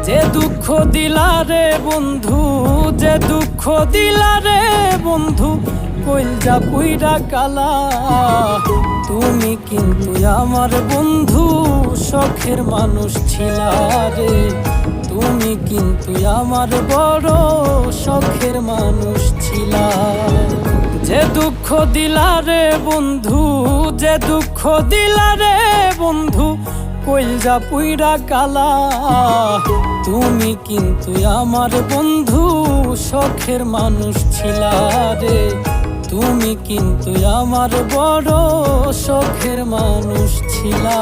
যে দুঃখ দিলা রে বন্ধু, যে দুঃখ দিলা রে বন্ধু, কইলজা পুইরা কালা। তুমি কিন্তু আমার বন্ধু শখের মানুষ ছিলা রে, তুমি কিন্তু আমার বড় শখের মানুষ ছিলা। যে দুঃখ দিলা রে বন্ধু, যে দুঃখ দিলা রে বন্ধু, কইলজা পুইরা কালা। তুমি কিন্তু আমার বন্ধু শখের মানুষ ছিলা রে, তুমি কিন্তু আমার বড় শখের মানুষ ছিলা।